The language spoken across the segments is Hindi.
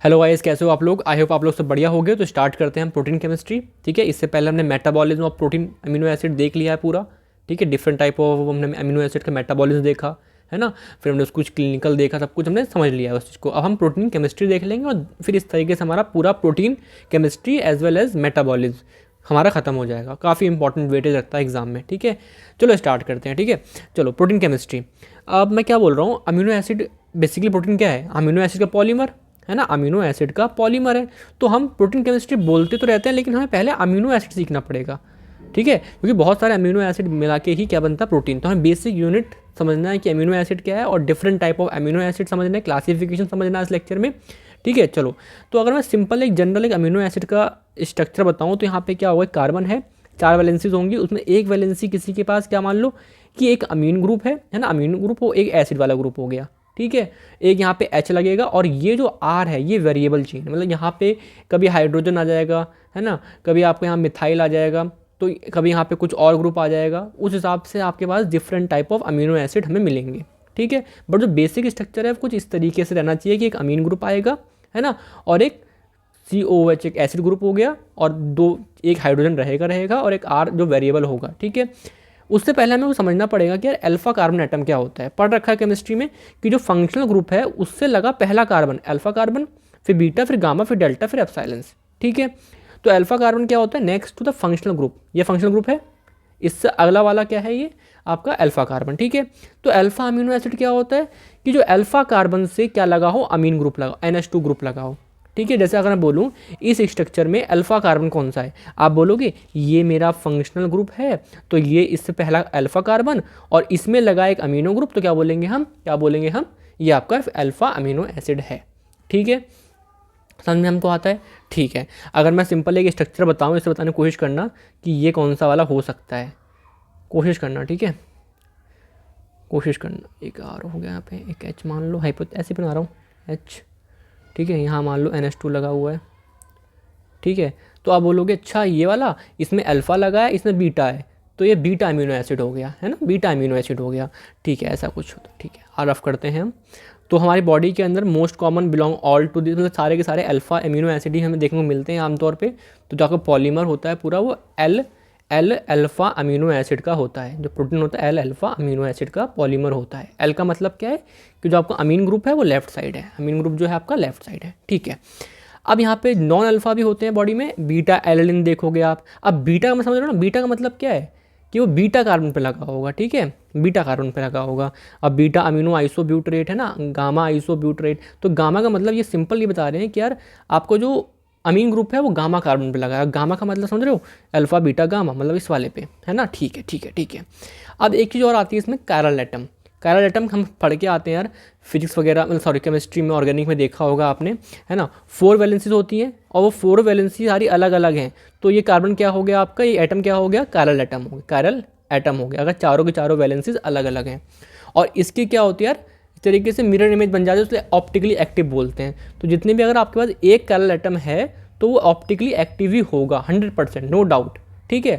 हेलो गाइस, कैसे हो आप लोग। आई होप आप लोग सब बढ़िया हो गए। तो स्टार्ट करते हैं हम प्रोटीन केमिस्ट्री। ठीक है, इससे पहले हमने metabolism of protein amino acid देख लिया है पूरा। ठीक है, डिफरेंट टाइप ऑफ हमने अमीनो एसिड का मेटाबॉलिज्म देखा है ना। फिर हमने कुछ क्लिनिकल देखा, सब कुछ हमने समझ लिया है उस चीज़ को। अब हम प्रोटीन केमिस्ट्री देख लेंगे और फिर इस तरीके से हमारा पूरा protein chemistry as well as metabolism हमारा खत्म हो जाएगा। काफ़ी इंपॉर्टेंट वेटेज रखता है एग्जाम में। ठीक है, चलो स्टार्ट करते हैं। ठीक है, चलो प्रोटीन केमिस्ट्री। अब मैं क्या बोल रहा हूँ, अमीनो एसिड बेसिकली प्रोटीन क्या है, अमीनो एसिड का पॉलीमर है ना, अमीनो एसिड का पॉलीमर है। तो हम प्रोटीन केमिस्ट्री बोलते तो रहते हैं, लेकिन हमें पहले अमीनो एसिड सीखना पड़ेगा। ठीक है, क्योंकि बहुत सारे अमीनो एसिड मिला के ही क्या बनता है प्रोटीन। तो हमें बेसिक यूनिट समझना है कि अमीनो एसिड क्या है और different type of amino acid समझना है, क्लासिफिकेशन समझना है इस लेक्चर में। ठीक है, चलो तो अगर मैं सिंपल एक जनरल एक अमीनो एसिड का स्ट्रक्चर बताऊँ तो यहाँ पे क्या होगा, कार्बन है, 4 वैलेंसीज होंगी, उसमें एक वैलेंसी किसी के पास क्या मान लो कि एक अमीन ग्रुप है ना, अमीन ग्रुप हो, एक एसिड वाला ग्रुप हो गया। ठीक है, एक यहाँ पे H लगेगा और ये जो R है ये वेरिएबल चेन, मतलब यहाँ पे कभी हाइड्रोजन आ जाएगा है ना, कभी आपको यहाँ मिथाइल आ जाएगा, तो कभी यहाँ पे कुछ और ग्रुप आ जाएगा। उस हिसाब से आपके पास different type of amino acid हमें मिलेंगे। ठीक है, बट जो बेसिक स्ट्रक्चर है कुछ इस तरीके से रहना चाहिए कि एक अमीन ग्रुप आएगा है ना, और एक COH एक एसिड ग्रुप हो गया, और एक हाइड्रोजन रहेगा और एक R जो वेरिएबल होगा। ठीक है, उससे पहले हमें वो समझना पड़ेगा कि यार अल्फा कार्बन एटम क्या होता है। पढ़ रखा है केमिस्ट्री में कि जो फंक्शनल ग्रुप है उससे लगा पहला कार्बन अल्फा कार्बन, फिर बीटा, फिर गामा, फिर डेल्टा, फिर एप्सिलॉन। ठीक है, तो अल्फा कार्बन क्या होता है, next to the functional group, ये फंक्शनल ग्रुप है। इससे अगला वाला क्या है, ये आपका अल्फा कार्बन। ठीक है, तो अल्फा अमीनो एसिड क्या होता है कि जो अल्फा कार्बन से क्या लगा हो, अमीन ग्रुप लगा, NH2 ग्रुप लगा हो। ठीक है, जैसे अगर मैं बोलूँ इस स्ट्रक्चर में अल्फा कार्बन कौन सा है, आप बोलोगे ये मेरा फंक्शनल ग्रुप है, तो ये इससे पहला अल्फा कार्बन और इसमें लगा एक अमीनो ग्रुप, तो क्या बोलेंगे हम, ये आपका अल्फा अमीनो एसिड है। ठीक है, समझ में हमको आता है। ठीक है, अगर मैं सिंपल एक स्ट्रक्चर बताऊँ, इसे बताने की कोशिश करना कि ये कौन सा वाला हो सकता है, कोशिश करना। ठीक है, कोशिश करना। एक R हो गया यहाँ पे, एक H मान लो, ऐसे बना रहा हूँ H। ठीक है, यहाँ मान लो NH2 लगा हुआ है। ठीक है, तो आप बोलोगे अच्छा ये वाला, इसमें अल्फ़ा लगा है, इसमें बीटा है, तो ये बीटा अमीनो एसिड हो गया है ना, बीटा अमीनो एसिड हो गया। ठीक है, ऐसा कुछ होता है। ठीक है, रफ करते हैं हम। तो हमारी बॉडी के अंदर most common belong all to this, मतलब सारे के सारे अल्फ़ा अमीनो एसिड ही हमें देखने को मिलते हैं आमतौर पे। तो जो आपका पॉलीमर होता है पूरा वो एल अल्फ़ा अमीनो एसिड का होता है। जो प्रोटीन होता है अल्फ़ा अमीनो एसिड का पॉलीमर होता है। एल का मतलब क्या है कि जो आपका अमीन ग्रुप है वो लेफ्ट साइड है, अमीन ग्रुप जो है आपका लेफ्ट साइड है। ठीक है, अब यहाँ पे नॉन अल्फ़ा भी होते हैं बॉडी में, बीटा एलेनिन देखोगे आप। अब बीटा का मैं समझ रहा हूँ ना, बीटा का मतलब क्या है कि वो बीटा कार्बन पे लगा होगा। ठीक है, बीटा कार्बन पे लगा होगा। अब बीटा अमीनो आइसोब्यूटरेट है ना, गामा आइसोब्यूटरेट, तो गामा का मतलब ये सिंपल ये बता रहे हैं कि यार आपको जो अमीन ग्रुप है वो गामा कार्बन पे लगा है। गामा का मतलब समझ रहे हो, अल्फ़ा बीटा गामा, मतलब इस वाले पे है ना। ठीक है ठीक है ठीक है। अब एक चीज़ और आती है इसमें, कायरल एटम। कायरल एटम हम पढ़ के आते हैं यार फिजिक्स वगैरह, मतलब सॉरी केमिस्ट्री में, ऑर्गेनिक में देखा होगा आपने है ना। 4 वैलेंसीज होती हैं और वो 4 वैलेंसी सारी अलग अलग हैं। तो ये कार्बन क्या हो गया आपका, ये एटम क्या हो गया, कायरल एटम हो गया, कायरल एटम हो गया, अगर चारों के चारों वैलेंसीज अलग अलग हैं। और इसकी क्या होती है यार, इस तरीके से मिरर इमेज बन जाती है, उसलिए ऑप्टिकली एक्टिव बोलते हैं। तो जितने भी अगर आपके पास एक कायरल एटम है तो वो ऑप्टिकली एक्टिव ही होगा 100%, नो डाउट। ठीक है,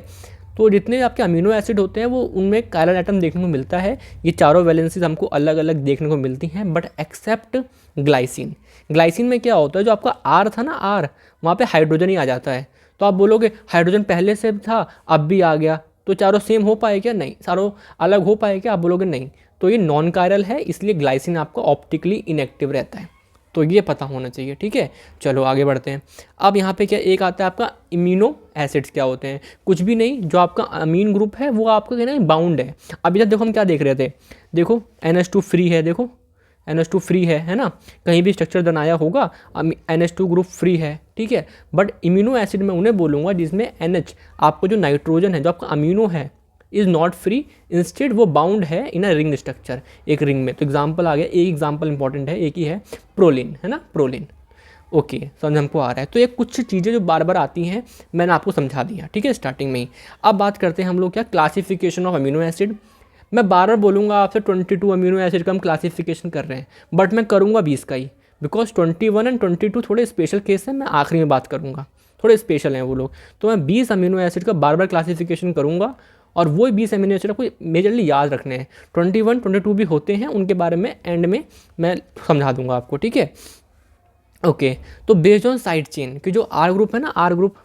तो जितने आपके अमीनो एसिड होते हैं वो उनमें कायरल एटम देखने को मिलता है। ये चारों वैलेंसीज हमको अलग अलग देखने को मिलती हैं, बट एक्सेप्ट ग्लाइसिन। ग्लाइसिन में क्या होता है, जो आपका R था ना, R वहाँ पे हाइड्रोजन ही आ जाता है। तो आप बोलोगे हाइड्रोजन पहले से था अब भी आ गया, तो चारों सेम हो पाए क्या, नहीं। चारों अलग हो पाए क्या, आप बोलोगे नहीं। तो ये नॉन कायरल है, इसलिए ग्लाइसिन आपका ऑप्टिकली इनएक्टिव रहता है। तो ये पता होना चाहिए। ठीक है, चलो आगे बढ़ते हैं। अब यहाँ पे क्या एक आता है आपका इम्यूनो एसिड्स। क्या होते हैं, कुछ भी नहीं, जो आपका अमीन ग्रुप है वो आपका क्या ना बाउंड है। अब इधर देखो हम क्या देख रहे थे, देखो NH2 फ्री है, देखो NH2 फ्री है ना, कहीं भी स्ट्रक्चर बनाया होगा NH2 ग्रुप फ्री है। ठीक है, बट इम्यूनो एसिड मैं उन्हें बोलूँगा जिसमें NH आपको जो नाइट्रोजन है, जो आपका अमीनो है, इज़ नॉट फ्री, इंस्टेड वो बाउंड है इन अ रिंग स्ट्रक्चर, एक रिंग में। तो एग्जाम्पल आ गया, एक एग्जाम्पल इंपॉर्टेंट है, एक ही है, प्रोलिन है ना, प्रोलिन। ओके, समझ हमको आ रहा है। तो ये कुछ चीज़ें जो बार बार आती हैं मैंने आपको समझा दिया। ठीक है, स्टार्टिंग में ही। अब बात करते हैं हम लोग क्या, क्लासिफिकेशन ऑफ अमीनो एसिड। मैं बार बार बोलूँगा आपसे 22 अमीनो एसिड का हम क्लासिफिकेशन कर रहे हैं, बट मैं करूँगा 20 का ही, बिकॉज 21 एंड 22 थोड़े स्पेशल केस हैं, मैं आखिरी में बात करूँगा, थोड़े स्पेशल हैं वो लोग। तो मैं 20 अमीनो एसिड का बार बार क्लासिफिकेशन करूँगा, और वो 20 अमीनो एसिड आपको मेजरली याद रखने हैं। 21 22 भी होते हैं, उनके बारे में एंड में मैं समझा दूंगा आपको। ठीक है, ओके, तो बेस्ड ऑन साइड चेन कि जो आर ग्रुप है ना, आर ग्रुप,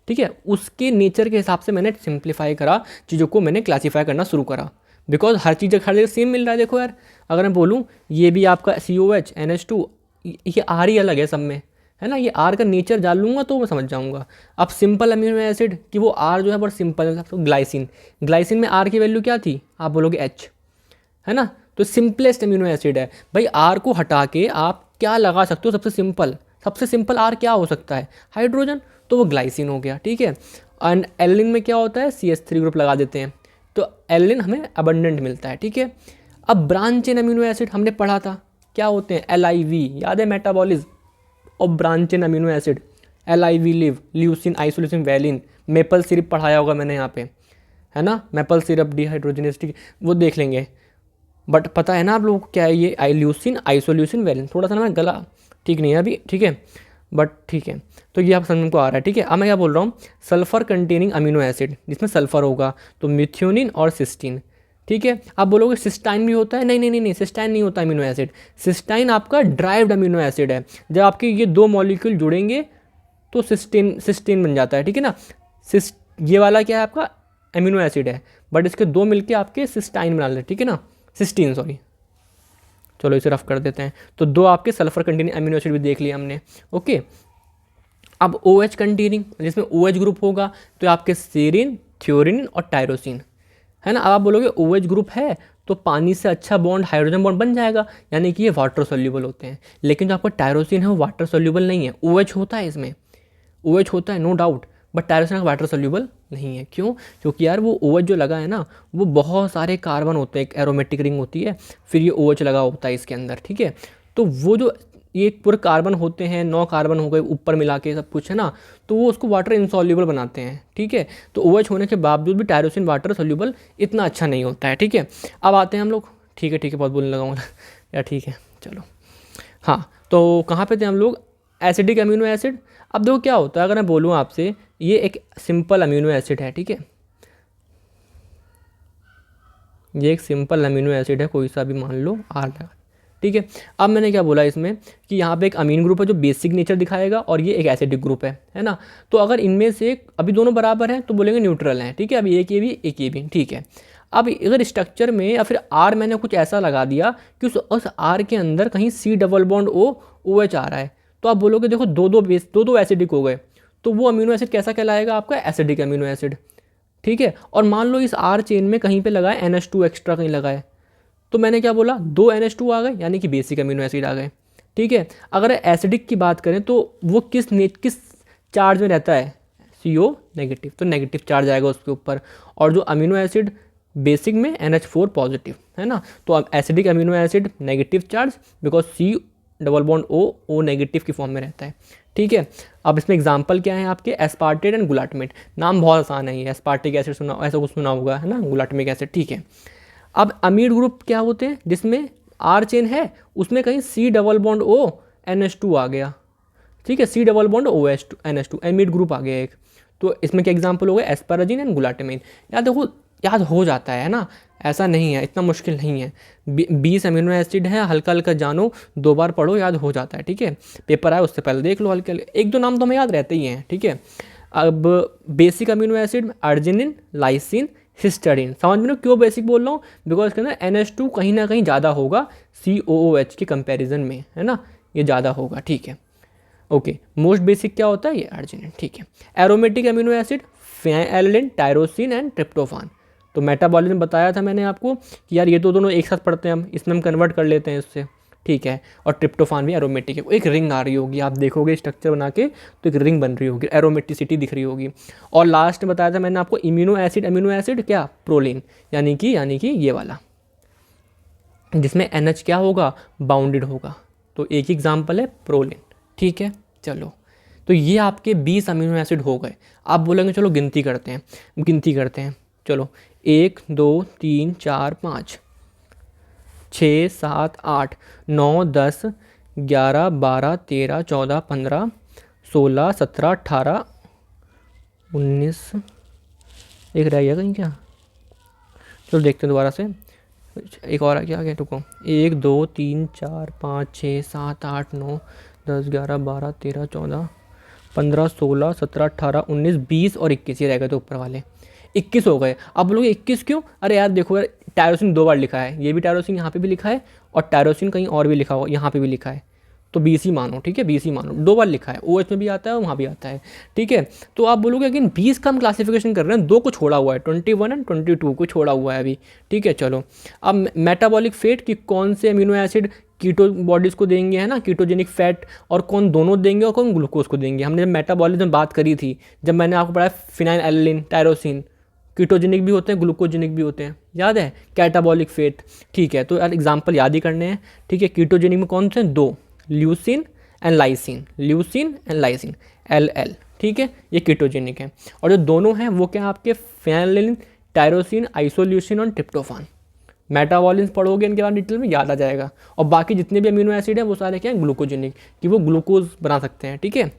ठीक है, उसके नेचर के हिसाब से मैंने सिंप्लीफाई करा चीज़ों को, मैंने क्लासीफाई करना शुरू करा। बिकॉज हर चीज़ हर जगह सेम मिल रहा है। देखो यार, अगर मैं बोलूँ ये भी आपका COH NH2, ये आर ही अलग है सब में, है ना, ये आर का नेचर जान लूँगा तो मैं समझ जाऊँगा। अब सिंपल अमीनो एसिड कि वो आर जो है बहुत सिंपल है, तो ग्लाइसिन, ग्लाइसिन में आर की वैल्यू क्या थी, आप बोलोगे H, है ना, तो सिंपलेस्ट अमीनो एसिड है भाई। आर को हटा के आप क्या लगा सकते हो, सबसे सिंपल, सबसे सिंपल आर क्या हो सकता है, हाइड्रोजन, तो वो ग्लाइसिन हो गया, ठीक है। एंड एलिन में क्या होता है, CH3 ग्रुप लगा देते हैं, तो एलिन हमें अबंडेंट मिलता है, ठीक है। अब ब्रांच चेन अमीनो एसिड हमने पढ़ा था, क्या होते हैं, LIV, याद है, मेटाबॉलिज्म और branch chain amino acid, LIV live, leucine, isoleucine, valine, maple syrup पढ़ाया होगा मैंने यहाँ पे, है ना, मेपल सिरप डिहाइड्रोजनेस, ठीक, वो देख लेंगे। बट पता है ना आप लोगों को क्या है ये ल्यूसिन, आइसोल्यूसिन, वैलिन, थोड़ा सा ना गला ठीक नहीं है अभी, ठीक है, बट ठीक है, तो ये आप समझ को आ रहा है, ठीक है। अब मैं क्या बोल रहा हूँ, सल्फर कंटेनिंग अमीनो एसिड, जिसमें सल्फर होगा, तो मिथ्योनिन और सिस्टीन, ठीक है। आप बोलोगे सिस्टाइन भी होता है, नहीं नहीं नहीं नहीं, सिस्टाइन नहीं होता अमीनो एसिड, सिस्टाइन आपका ड्राइव्ड अमीनो एसिड है। जब आपके ये दो मॉलिक्यूल जुड़ेंगे तो सिस्टीन, सिस्टीन बन जाता है, ठीक है ना। ये वाला क्या है आपका अमीनो एसिड है, बट इसके दो मिलके आपके सिस्टाइन बना लेते हैं, ठीक है ना, सिस्टीन, सॉरी, चलो इसे रफ कर देते हैं। तो दो आपके सल्फर कंटेनिंग अमीनो एसिड भी देख लिया हमने, ओके। अब OH कंटेनिंग, जिसमें OH ग्रुप होगा, तो आपके सेरिन, थ्योरिन और टायरोसिन, है ना। अब आप बोलोगे OH ग्रुप है तो पानी से अच्छा बॉन्ड, हाइड्रोजन बॉन्ड बन जाएगा, यानी कि ये वाटर सोल्यूबल होते हैं। लेकिन जो आपका टायरोसिन है वो वाटर सोल्यूबल नहीं है, OH होता है इसमें, OH होता है no doubt, but tyrosine water soluble नहीं है। क्यों? क्योंकि यार वो OH जो लगा है ना, वो बहुत सारे कार्बन होते हैं, एक एरोमेटिक रिंग होती है, फिर ये OH लगा होता है इसके अंदर, ठीक है। तो वो जो ये पूरे कार्बन होते हैं, 9 कार्बन हो गए ऊपर मिला के सब कुछ, है ना, तो वो उसको वाटर इनसॉल्यूबल बनाते हैं, ठीक है। तो OH होने के बावजूद भी टायरोसिन वाटर सोल्यूबल इतना अच्छा नहीं होता है, ठीक है। अब आते हैं हम लोग, ठीक है बहुत बोलने लगाऊंगा यार, ठीक है चलो, हाँ, तो कहाँ पे थे हम लोग, एसिडिक अमीनो एसिड। अब देखो क्या होता है, अगर मैं बोलूँ आपसे, ये एक सिंपल अमीनो एसिड है, ठीक है, ये एक सिंपल अमीनो एसिड है, कोई सा भी मान लो आर लगा, ठीक है। अब मैंने क्या बोला इसमें कि यहाँ पे एक अमीन ग्रुप है जो बेसिक नेचर दिखाएगा, और ये एक एसिडिक ग्रुप है ना। तो अगर इनमें से अभी दोनों बराबर हैं तो बोलेंगे न्यूट्रल हैं, ठीक है। अभी एक ये भी एक ये भी, ठीक है। अब अगर स्ट्रक्चर में या फिर आर मैंने कुछ ऐसा लगा दिया कि उस आर के अंदर कहीं C डबल बॉन्ड OH आ रहा है, तो आप बोलोगे देखो दो एसिडिक हो गए, तो वो अमीनो एसिड कैसा कहलाएगा आपका, एसिडिक अमीनो एसिड, ठीक है। और मान लो इस आर चेन में कहीं पे लगा है NH2 एक्स्ट्रा कहीं लगा है, तो मैंने क्या बोला, दो NH2 आ गए, यानी कि बेसिक अमीनो एसिड आ गए, ठीक है। अगर एसिडिक की बात करें तो वो किस चार्ज में रहता है, CO नेगेटिव, तो नेगेटिव चार्ज आएगा उसके ऊपर। और जो अमीनो एसिड बेसिक में NH4 पॉजिटिव, है ना, तो अब acidic amino acid negative charge, because C double bond O negative की फॉर्म में रहता है, ठीक है। अब इसमें एग्जांपल क्या है आपके, एस्पार्टेट एंड ग्लूटामेट, नाम बहुत आसान है ये, एस्पार्टिक एसिड सुना, ऐसा कुछ सुना होगा, है ना, ग्लूटामिक एसिड, ठीक है। अब अमीड ग्रुप क्या होते हैं, जिसमें आर चेन है, उसमें कहीं C डबल बॉन्ड NH2 आ गया, ठीक है, C double bond NH2 amide group आ गया एक। तो इसमें क्या एग्जांपल हो गया, एस्पाराजिन एंड ग्लूटामाइन। याद देखो, याद हो जाता है ना, ऐसा नहीं है, इतना मुश्किल नहीं है। 20 अमीनो एसिड है, हल्का हल्का जानो, 2 बार पढ़ो, याद हो जाता है, ठीक है। पेपर आए उससे पहले देख लो, हल्के हल्के 1-2 नाम तो हमें याद रहते ही हैं, ठीक है। अब basic amino acid, arginine, lysine, histidine, समझ में लो क्यों बेसिक बोल रहा हूँ, बिकॉज इसके अंदर NH2 कहीं ना कहीं ज़्यादा होगा COOH के कंपैरिजन में, है ना, ये ज़्यादा होगा, ठीक है, ओके। मोस्ट बेसिक क्या होता है, ये अर्जिनिन, ठीक है। Aromatic amino acid, phenylalanine, tyrosine and tryptophan. तो मेटाबॉलिज्म बताया था मैंने आपको कि यार ये तो दोनों एक साथ पढ़ते हैं हम, इसमें हम कन्वर्ट कर लेते हैं इससे, ठीक है। और ट्रिप्टोफान भी एरोमेटिक है, एक रिंग आ रही होगी, आप देखोगे स्ट्रक्चर बना के तो एक रिंग बन रही होगी, एरोमेटिसिटी दिख रही होगी। और लास्ट में बताया था मैंने आपको इम्यूनो एसिड क्या, प्रोलिन, यानी कि ये वाला, जिसमें NH क्या होगा, बाउंडेड होगा। तो एक एग्जाम्पल है प्रोलिन, ठीक है। चलो, तो ये आपके 20 अमीनो एसिड हो गए। आप बोलेंगे चलो गिनती करते हैं, चलो 1 2 3 4 5 6 7 8 9 10 11 12 13 14 15 16 17 18 19, एक रह गया कहीं क्या, चलो देखते हैं दोबारा से, एक और आ गया, आगे रुको, 1 2 3 4 5 6 7 8 9 10 11 12 13 14 15 16 17 18 19 20 और 21, ये रह गए तो ऊपर वाले 21 हो गए। अब बोलोगे 21 क्यों? अरे यार देखो यार, टायरोसिन 2 बार लिखा है, ये भी टायरोसिन यहाँ पे भी लिखा है और टायरोसिन कहीं और भी लिखा हो, यहाँ पे भी लिखा है, तो 20 ही मानो, ठीक है 20 ही मानो, 2 बार लिखा है, OH में भी आता है और वहाँ भी आता है, ठीक है। तो आप बोलोगे अगेन 20 का हम क्लासिफिकेशन कर रहे हैं, 2 को छोड़ा हुआ है, 21 एंड 22 को छोड़ा हुआ है अभी, ठीक है। चलो अब मेटाबॉलिक फेट कि कौन से अमीनो एसिड कीटो बॉडीज़ को देंगे, है ना, कीटोजेनिक फैट, और कौन दोनों देंगे और कौन ग्लूकोज को देंगे। हमने जब मेटाबॉलिज्म में बात करी थी, जब मैंने आपको पढ़ाया फिनाइल एल्लिन टायरोसिन, कीटोजेनिक भी होते हैं ग्लूकोजेनिक भी होते हैं, याद है, कैटाबॉलिक फेट, ठीक है। तो यार एग्जाम्पल याद ही करने हैं, ठीक है। कीटोजेनिक में कौन से 2, leucine and lysine, leucine and lysine, LL, ठीक है, ये कीटोजेनिक है। और जो दोनों हैं वो क्या, आपके फेनिलैलेनिन, टायरोसिन, आइसोल्यूसिन और ट्रिप्टोफान। मेटाबॉलिज्म पढ़ोगे इनके बाद डिटेल में याद आ जाएगा। और बाकी जितने भी अमीनो एसिड हैं वो सारे क्या हैं, ग्लूकोजेनिक, कि वो ग्लूकोज बना सकते हैं, ठीक है।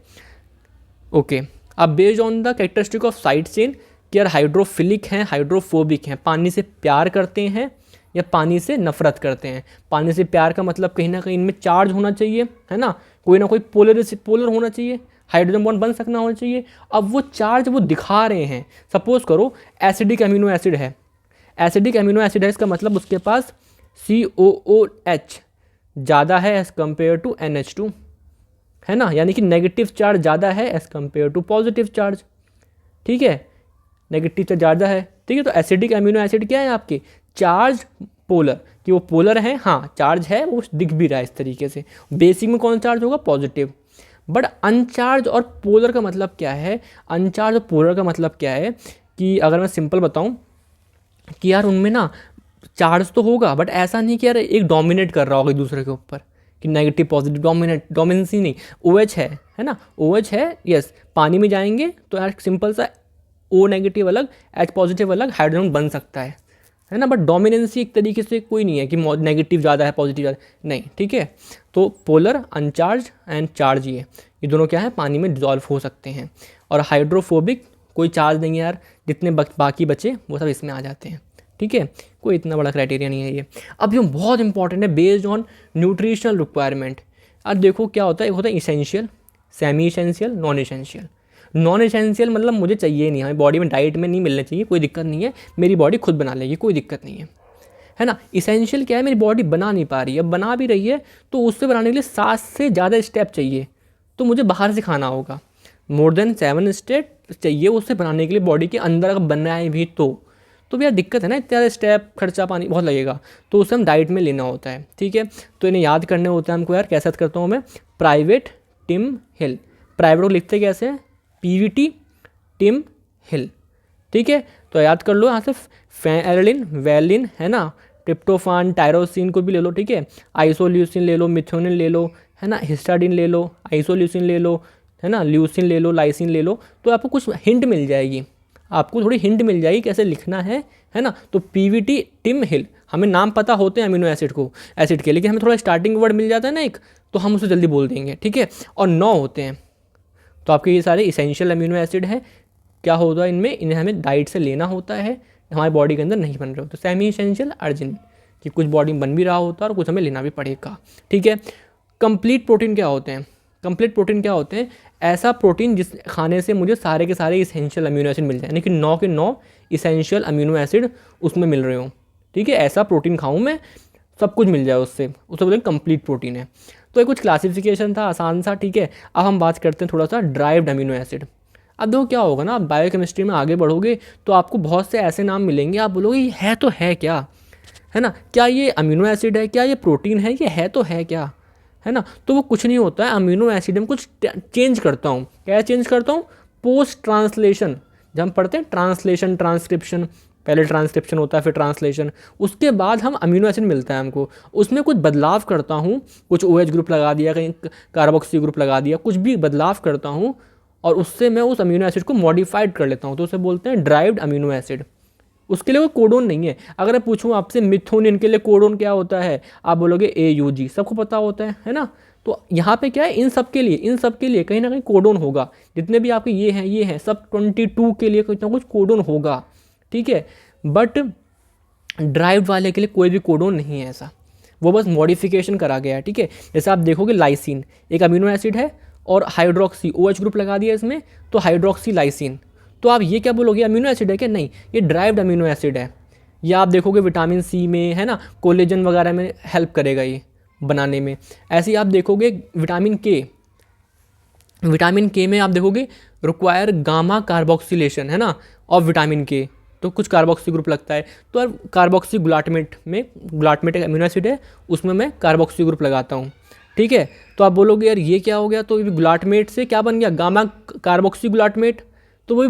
ओके, अब based on the characteristic of side chain, कि यार हाइड्रोफिलिक हैं, हाइड्रोफोबिक हैं, पानी से प्यार करते हैं या पानी से नफरत करते हैं। पानी से प्यार का मतलब कहीं ना कहीं इनमें चार्ज होना चाहिए, है ना कोई पोलर होना चाहिए, हाइड्रोजन बॉन्ड बन सकना होना चाहिए। अब वो चार्ज वो दिखा रहे हैं, सपोज करो एसिडिक अमीनो एसिड है, एसिडिक अमीनो एसिड है, इसका मतलब उसके पास COOH ज़्यादा है एज़ कम्पेयर टू NH2, है ना, यानी कि नेगेटिव चार्ज ज़्यादा है as compare to positive charge, ठीक है, नेगेटिव चार्ज ज़्यादा है, ठीक है। तो एसिडिक अमीनो एसिड क्या है आपके, चार्ज पोलर, कि वो पोलर है, हाँ चार्ज है, वो दिख भी रहा है इस तरीके से। बेसिक में कौन चार्ज होगा, पॉजिटिव। बट अनचार्ज और पोलर का मतलब क्या है, अनचार्ज और पोलर का मतलब क्या है, कि अगर मैं सिंपल बताऊं कि यार उनमें ना चार्ज तो होगा, बट ऐसा नहीं कि यार एक डोमिनेट कर रहा होगा एक दूसरे के ऊपर, कि नेगेटिव पॉजिटिव डोमिनेंसी नहीं। OH है ना, OH है, यस, पानी में जाएंगे तो यार सिंपल सा O नेगेटिव अलग, H पॉजिटिव अलग, हाइड्रोजन बन सकता है ना, बट डोमिनेंसी एक तरीके से कोई नहीं है कि नेगेटिव ज़्यादा है पॉजिटिव ज़्यादा नहीं, ठीक है। तो पोलर, अनचार्ज एंड चार्ज, ये दोनों क्या है, पानी में डिजॉल्व हो सकते हैं। और हाइड्रोफोबिक, कोई चार्ज नहीं है यार, जितने बाकी बचे वो सब इसमें आ जाते हैं, ठीक है, कोई इतना बड़ा क्राइटेरिया नहीं है ये। अब ये बहुत इंपॉर्टेंट है, बेस्ड ऑन न्यूट्रिशनल रिक्वायरमेंट। अब देखो क्या होता है, एक होता है essential, semi essential, non essential. Non essential मतलब मुझे चाहिए नहीं, हमें बॉडी में डाइट में नहीं मिलना चाहिए, कोई दिक्कत नहीं है, मेरी बॉडी खुद बना लेगी, कोई दिक्कत नहीं है ना। इसेंशियल क्या है, मेरी बॉडी बना नहीं पा रही है, अब बना भी रही है तो उससे बनाने के लिए 7 से ज़्यादा स्टेप चाहिए, तो मुझे बाहर से खाना होगा, मोर देन 7 स्टेप चाहिए उससे बनाने के लिए, बॉडी के अंदर अगर बनाए भी तो भैया दिक्कत है ना, इतना स्टेप, खर्चा पानी बहुत लगेगा, तो उसे हम डाइट में लेना होता है, ठीक है। तो इन्हें याद करने होता है हमको यार, कैसे करता हूँ मैं, प्राइवेट टिम हिल, प्राइवेट को लिखते कैसे हैं, PVT टिम हिल, ठीक है। तो याद कर लो यहाँ से, फेनिलैलेनिन, वैलिन, है ना, ट्रिप्टोफान, टायरोसिन को भी ले लो, ठीक है, आइसोल्यूसिन ले लो, मिथ्योनिन ले लो, है ना, हिस्टाडिन ले लो, आइसोल्यूसिन ले लो, है ना, ल्यूसिन ले लो, लाइसिन ले लो, तो आपको कुछ हिंट मिल जाएगी, आपको थोड़ी हिंट मिल जाएगी कैसे लिखना है ना। तो PVT टिम हिल, हमें नाम पता होते हैं अमीनो एसिड के, लेकिन हमें थोड़ा स्टार्टिंग वर्ड मिल जाता है ना एक, तो हम उसे जल्दी बोल देंगे, ठीक है। और 9 होते हैं, तो आपके ये सारे इसेंशियल अमीनो एसिड है, क्या होता है इनमें, इन्हें हमें डाइट से लेना होता है, हमारी बॉडी के अंदर नहीं बन रहे हो। तो सेमी इसेंशियल, अर्जिन, कि कुछ बॉडी में बन भी रहा होता है और कुछ हमें लेना भी पड़ेगा, ठीक है। कंप्लीट प्रोटीन क्या होते हैं, कंप्लीट प्रोटीन क्या होते हैं, ऐसा प्रोटीन जिस खाने से मुझे सारे के सारे इसेंशियल अमीनो एसिड मिल जाए, यानी कि 9 के 9 इसेंशियल अमीनो एसिड उसमें मिल रहे हो, ठीक है, ऐसा प्रोटीन खाऊं मैं, सब कुछ मिल जाए उससे बोलते हैं कंप्लीट प्रोटीन है। तो ये कुछ क्लासिफिकेशन था आसान सा, ठीक है। अब हम बात करते हैं थोड़ा सा ड्राइव्ड अमीनो एसिड। अब देखो क्या होगा ना, आप बायोकेमिस्ट्री में आगे बढ़ोगे तो आपको बहुत से ऐसे नाम मिलेंगे, आप बोलोगे ये है तो है क्या, है ना, क्या ये अमीनो एसिड है, क्या ये प्रोटीन है, ये है तो है क्या, है ना। तो वो कुछ नहीं होता है, अमीनो एसिड में कुछ चेंज करता हूँ, क्या चेंज करता हूँ, पोस्ट ट्रांसलेशन, जब हम पढ़ते हैं ट्रांसलेशन, ट्रांसक्रिप्शन, पहले ट्रांसक्रिप्शन होता है फिर ट्रांसलेशन, उसके बाद हम अमीनो एसिड मिलता है हमको, उसमें कुछ बदलाव करता हूँ, कुछ OH ग्रुप लगा दिया, कहीं कार्बोक्सी ग्रुप लगा दिया, कुछ भी बदलाव करता हूँ और उससे मैं उस अमीनो एसिड को मॉडिफाइड कर लेता हूँ, तो उसे बोलते हैं ड्राइव्ड अमीनो एसिड। उसके लिए कोई कोडोन नहीं है। अगर मैं पूछूँ आपसे मिथोनिन के लिए कोडोन क्या होता है, आप बोलोगे AUG, सबको पता होता है ना। तो यहाँ पे क्या है, इन सब के लिए कहीं ना कहीं कोडोन होगा, जितने भी आपके ये हैं सब 22 के लिए कुछ ना कुछ कोडोन होगा, ठीक है। बट ड्राइव्ड वाले के लिए कोई भी कोडोन नहीं है ऐसा, वो बस मॉडिफिकेशन करा गया है, ठीक है। जैसे आप देखोगे लाइसिन एक अमीनो एसिड है और हाइड्रोक्सी OH ग्रुप लगा दिया इसमें, तो हाइड्रोक्सी लाइसिन, तो आप ये क्या बोलोगे, अमीनो एसिड है क्या? नहीं, ये ड्राइव्ड अमीनो एसिड है। या आप देखोगे विटामिन सी में, है ना, कोलेजन वगैरह में हेल्प करेगा ये बनाने में। ऐसे ही आप देखोगे विटामिन के में आप देखोगे रिक्वायर गामा कार्बोक्सिलेशन, है ना, ऑफ विटामिन के, तो कुछ कार्बोक्सी ग्रुप लगता है, तो यार कार्बोक्सी ग्लूटामेट में, ग्लूटामेट एक अमीनो एसिड है, उसमें मैं कार्बोक्सी ग्रुप लगाता हूँ, ठीक है। तो आप बोलोगे यार ये क्या हो गया, तो ग्लूटामेट से क्या बन गया, गामा कार्बोक्सी ग्लूटामेट, तो वो भी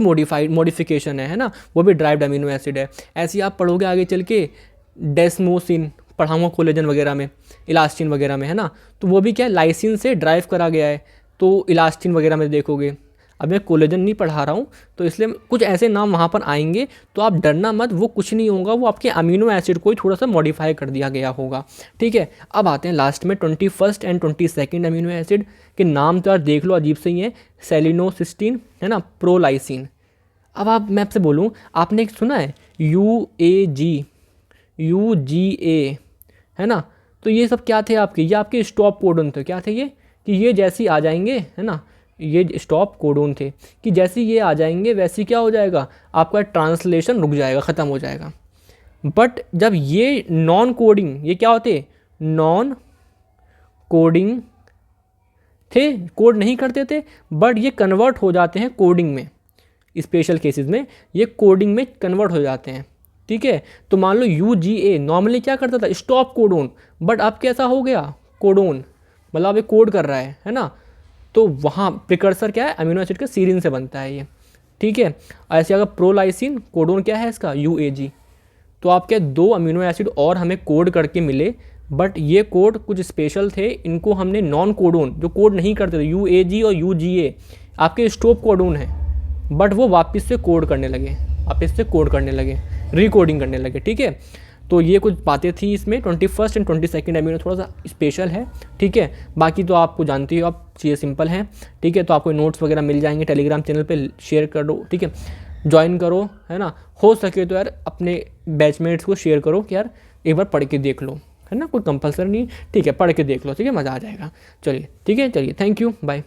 मॉडिफिकेशन है ना, वो भी ड्राइव्ड अमीनो एसिड है। ऐसे ही आप पढ़ोगे आगे चल के डेस्मोसिन, पढ़ाऊँगा कोलेजन वगैरह में, इलास्टिन वगैरह में, है ना, तो वो भी क्या है, लाइसिन से ड्राइव करा गया है, तो इलास्टिन वगैरह में देखोगे। अब मैं कोलेजन नहीं पढ़ा रहा हूँ, तो इसलिए कुछ ऐसे नाम वहाँ पर आएंगे, तो आप डरना मत, वो कुछ नहीं होगा, वो आपके अमीनो एसिड को ही थोड़ा सा मॉडिफाई कर दिया गया होगा, ठीक है। अब आते हैं लास्ट में 21st and 22nd amino acid के नाम, तो यार देख लो अजीब से ही है, सेलिनोसिस्टीन, है ना, प्रोलाइसिन। अब मैं आपसे बोलूँ, आपने एक सुना है UAG, UGA, है ना, तो ये सब क्या थे आपके, ये आपके स्टॉप कोडन थे, क्या थे ये, कि ये जैसे आ जाएंगे, है ना, ये स्टॉप कोडोन थे, कि जैसे ये आ जाएंगे वैसे क्या हो जाएगा, आपका ट्रांसलेशन रुक जाएगा, ख़त्म हो जाएगा। बट जब ये नॉन कोडिंग, ये क्या होते, नॉन कोडिंग थे, कोड नहीं करते थे, बट ये कन्वर्ट हो जाते हैं कोडिंग में, स्पेशल केसेस में ये कोडिंग में कन्वर्ट हो जाते हैं, ठीक है। तो मान लो UGA नॉर्मली क्या करता था, स्टॉप कोडोन, बट अब कैसा हो गया, कोडोन, मतलब ये कोड कर रहा है ना, तो वहाँ प्रिकर्सर क्या है, अमीनो एसिड का सीरिन से बनता है ये, ठीक है। ऐसे अगर प्रोलाइसिन कोडोन क्या है इसका, UAG, तो आप क्या, 2 अमीनो एसिड और हमें कोड करके मिले, बट ये कोड कुछ स्पेशल थे, इनको हमने नॉन कोडोन, जो कोड नहीं करते थे, UAG और UGA आपके स्टॉप कोडोन है, बट वो वापस से कोड करने लगे, रिकोडिंग करने लगे, ठीक है। तो ये कुछ बातें थी इसमें, 21st एंड 22nd अमीनो थोड़ा सा स्पेशल है, ठीक है। बाकी तो आपको जानते हो, आप चीज़ें सिंपल हैं, ठीक है। तो आपको नोट्स वगैरह मिल जाएंगे टेलीग्राम चैनल पे, शेयर कर दो, ठीक है, ज्वाइन करो, है ना, हो सके तो यार अपने बैचमेट्स को शेयर करो कि यार एक बार पढ़ के देख लो, है ना, कोई कंपलसरी नहीं, ठीक है, पढ़ के देख लो, ठीक है, मज़ा आ जाएगा। चलिए ठीक है, चलिए, थैंक यू, बाय।